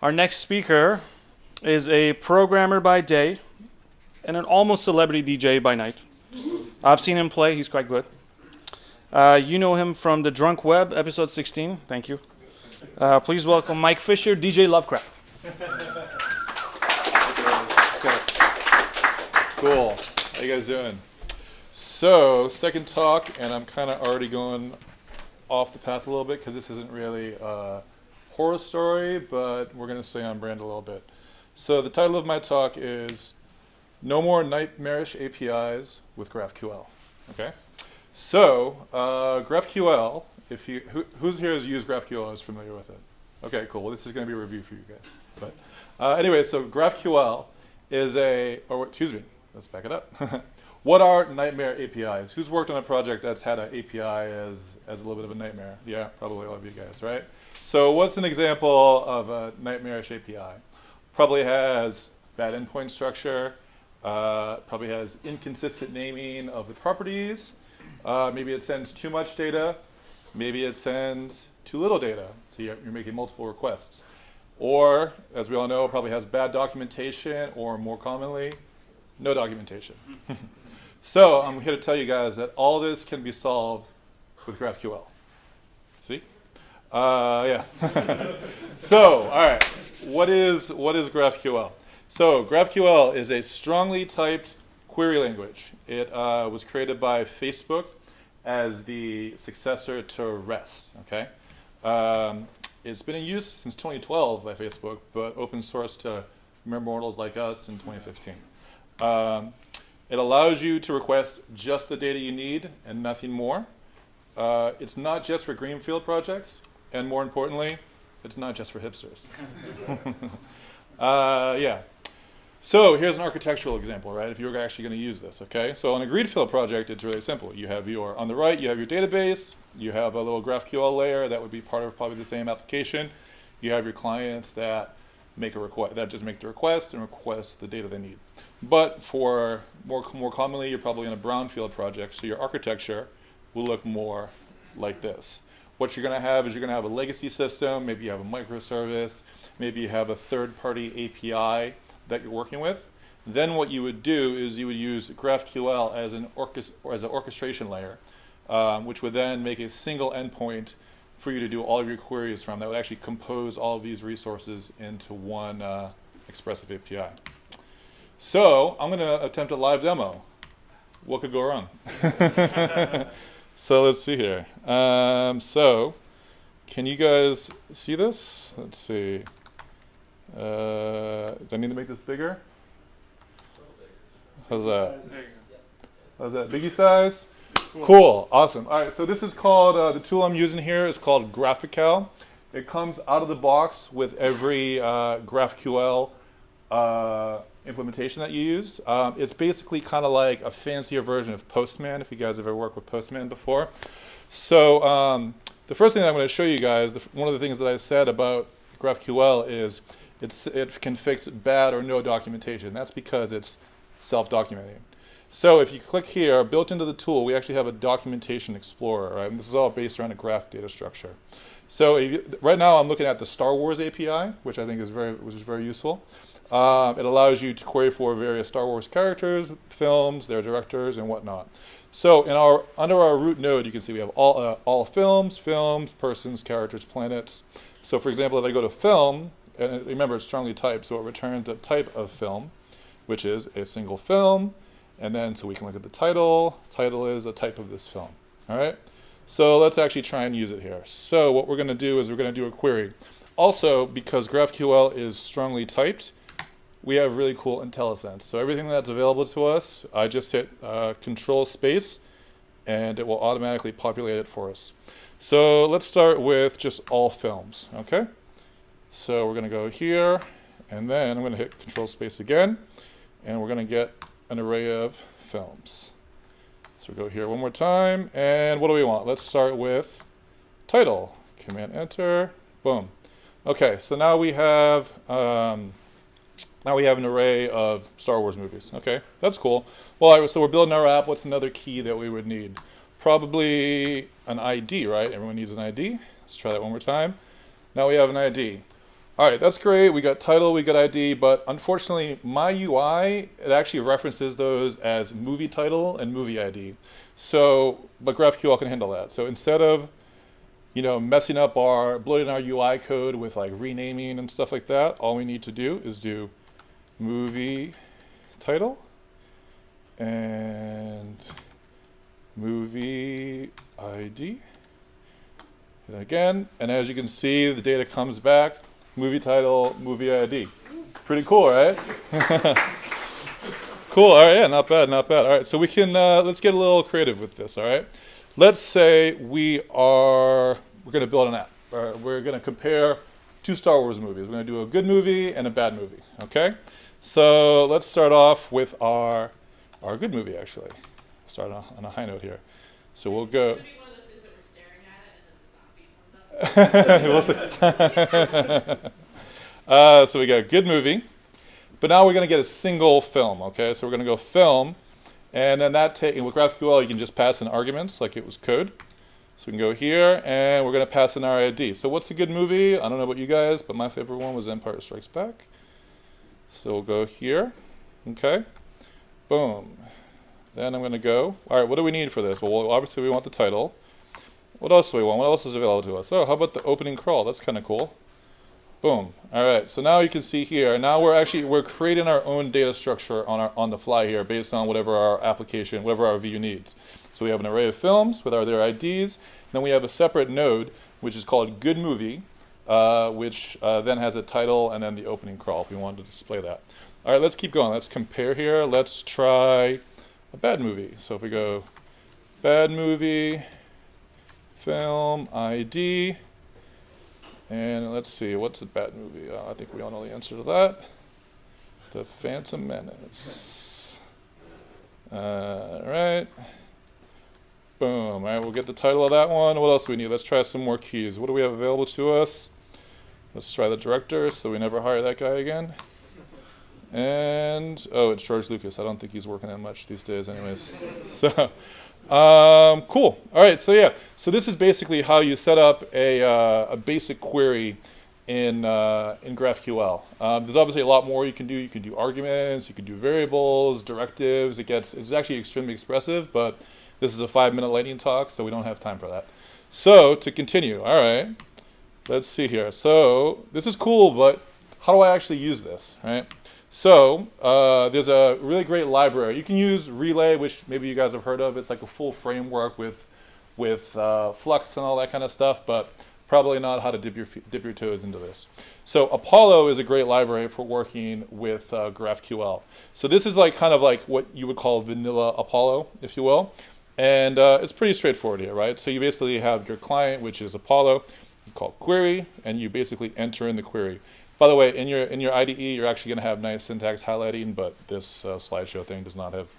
Our next speaker is a programmer by day and an almost celebrity DJ by night. I've seen him play. He's quite good. You know him from The Drunk Web, episode 16. Thank you. Please welcome Mike Fisher, DJ Lovecraft. Cool. How you guys doing? So, second talk, and I'm kind of already going off the path a little bit because this isn't really a horror story, but we're going to stay on brand a little bit. So the title of my talk is No More Nightmarish APIs with GraphQL. Okay? So, GraphQL, who's here has used GraphQL is familiar with it? Okay, cool. Well, this is going to be a review for you guys. But anyway, so GraphQL is let's back it up. What are nightmare APIs? Who's worked on a project that's had an API as a little bit of a nightmare? Yeah, probably all of you guys, right? So what's an example of a nightmarish API? Probably has bad endpoint structure, probably has inconsistent naming of the properties, maybe it sends too much data, maybe it sends too little data, so you're making multiple requests. Or, as we all know, it probably has bad documentation, or more commonly, no documentation. So I'm here to tell you guys that all this can be solved with GraphQL. See? Yeah. So, all right. What is GraphQL? So GraphQL is a strongly typed query language. It was created by Facebook as the successor to REST. Okay. It's been in use since 2012 by Facebook, but open source to mere mortals like us in 2015. It allows you to request just the data you need and nothing more. It's not just for greenfield projects, and more importantly, it's not just for hipsters. Yeah. So here's an architectural example, right? If you're actually going to use this, okay? So on a greenfield project, it's really simple. You have on the right, you have your database. You have a little GraphQL layer that would be part of probably the same application. You have your clients that just make the request and request the data they need. But for more commonly, you're probably in a brownfield project, so your architecture will look more like this. What you're going to have is you're going to have a legacy system. Maybe you have a microservice. Maybe you have a third-party API that you're working with. Then what you would do is you would use GraphQL as an orchestration layer, which would then make a single endpoint for you to do all of your queries from that would actually compose all of these resources into one expressive API. So I'm going to attempt a live demo. What could go wrong? So let's see here. So can you guys see this? Let's see. Do I need to make this bigger? How's that? How's that? Biggie size? Cool. Awesome. All right. So this is called, the tool I'm using here is called Graphql. It comes out of the box with every GraphQL implementation that you use. It's basically kind of like a fancier version of Postman, if you guys have ever worked with Postman before. So the first thing that I'm going to show you guys, one of the things that I said about GraphQL is it can fix bad or no documentation. That's because it's self-documenting. So if you click here, built into the tool, we actually have a documentation explorer, right? And this is all based around a graph data structure. So right now I'm looking at the Star Wars API, which I think is very useful. It allows you to query for various Star Wars characters, films, their directors, and whatnot. So under our root node, you can see we have all films, persons, characters, planets. So for example, if I go to film, and remember it's strongly typed, so it returns a type of film, which is a single film. And then so we can look at the title. Title is a type of this film. All right. So let's actually try and use it here. So what we're going to do is we're going to do a query. Also, because GraphQL is strongly typed, we have really cool IntelliSense. So everything that's available to us, I just hit Control Space, and it will automatically populate it for us. So let's start with just all films. Okay. So we're going to go here, and then I'm going to hit Control Space again, and we're going to get an array of films. So we go here one more time, and what do we want? Let's start with title. Command Enter. Boom. Okay, so now we have an array of Star Wars movies. Okay, that's cool. Well, so we're building our app. What's another key that we would need? Probably an ID, right? Everyone needs an ID. Let's try that one more time. Now we have an ID. All right, that's great. We got title, we got ID, but unfortunately, my UI, it actually references those as movie title and movie ID. So, but GraphQL can handle that. So instead of, messing up bloating our UI code with like renaming and stuff like that, all we need to do is do movie title and movie ID. And again, and as you can see, the data comes back. Movie title, movie ID. Pretty cool, right? Cool. All right. Yeah, not bad. Not bad. All right. So we can let's get a little creative with this. All right. Let's say we're going to build an app. We're going to compare two Star Wars movies. We're going to do a good movie and a bad movie. Okay. So let's start off with our good movie. Actually, start on a high note here. So we'll go. We'll see. So we got a good movie, but now we're going to get a single film. Okay, so we're going to go film, and then with GraphQL you can just pass in arguments like it was code. So we can go here, and we're going to pass in our ID. So what's a good movie? I don't know about you guys, but my favorite one was Empire Strikes Back. So we'll go here. Okay, boom. Then I'm going to go. All right, what do we need for this? Well, obviously we want the title. What else do we want? What else is available to us? Oh, how about the opening crawl? That's kind of cool. Boom. All right. So now you can see here. Now we're creating our own data structure on the fly here, based on whatever our application, whatever our view needs. So we have an array of films with their IDs. Then we have a separate node which is called Good Movie, which then has a title and then the opening crawl if we wanted to display that. All right. Let's keep going. Let's compare here. Let's try a bad movie. So if we go bad movie. Film ID, and let's see, what's a bad movie? I think we all know the answer to that. The Phantom Menace. All right. Boom. All right, we'll get the title of that one. What else do we need? Let's try some more keys. What do we have available to us? Let's try the director, so we never hire that guy again. And, oh, it's George Lucas. I don't think he's working that much these days anyways. So. Cool. All right. So yeah. So this is basically how you set up a basic query in GraphQL. There's obviously a lot more you can do. You can do arguments. You can do variables, directives. It's actually extremely expressive. But this is a 5-minute lightning talk, so we don't have time for that. So to continue. All right. Let's see here. So this is cool, but how do I actually use this? Right. So there's a really great library. You can use Relay, which maybe you guys have heard of. It's like a full framework with Flux and all that kind of stuff, but probably not how to dip your toes into this. So Apollo is a great library for working with GraphQL. So this is kind of like what you would call vanilla Apollo, if you will. And it's pretty straightforward here, right? So you basically have your client, which is Apollo. You call query, and you basically enter in the query. By the way, in your IDE, you're actually going to have nice syntax highlighting, but this slideshow thing does not have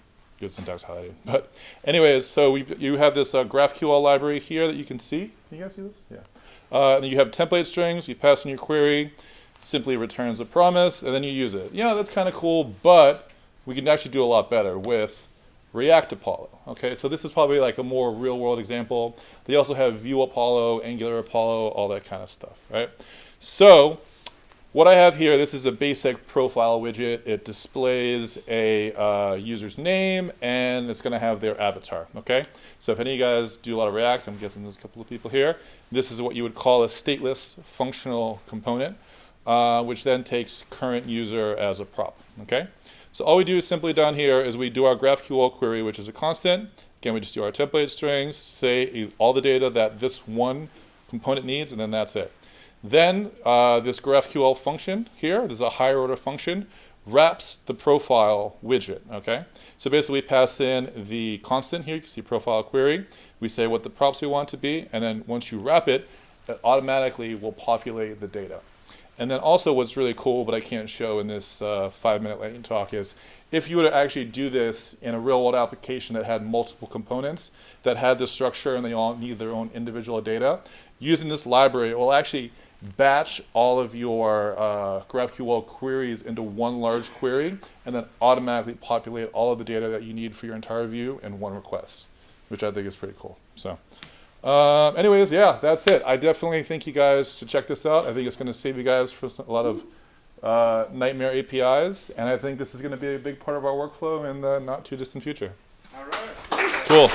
good syntax highlighting. But anyways, so you have this GraphQL library here that you can see. Can you guys see this? Yeah. And you have template strings. You pass in your query, simply returns a promise, and then you use it. Yeah, that's kind of cool, but we can actually do a lot better with React Apollo. Okay, so this is probably like a more real-world example. They also have Vue Apollo, Angular Apollo, all that kind of stuff, right? So what I have here, this is a basic profile widget. It displays a user's name, and it's going to have their avatar. Okay, so if any of you guys do a lot of React, I'm guessing there's a couple of people here. This is what you would call a stateless functional component, which then takes current user as a prop. Okay, so all we do simply down here is we do our GraphQL query, which is a constant. Again, we just do our template strings, say all the data that this one component needs, and then that's it. Then this GraphQL function here, this is a higher order function, wraps the profile widget, okay? So basically we pass in the constant here, you can see profile query, we say what the props we want to be, and then once you wrap it, it automatically will populate the data. And then also what's really cool, but I can't show in this 5-minute lightning talk, is if you were to actually do this in a real world application that had multiple components, that had the structure and they all need their own individual data, using this library, it will actually batch all of your GraphQL queries into one large query and then automatically populate all of the data that you need for your entire view in one request, which I think is pretty cool. So, Anyways, yeah, that's it. I definitely think you guys should check this out. I think it's going to save you guys from a lot of nightmare APIs, and I think this is going to be a big part of our workflow in the not too distant future. All right. Cool.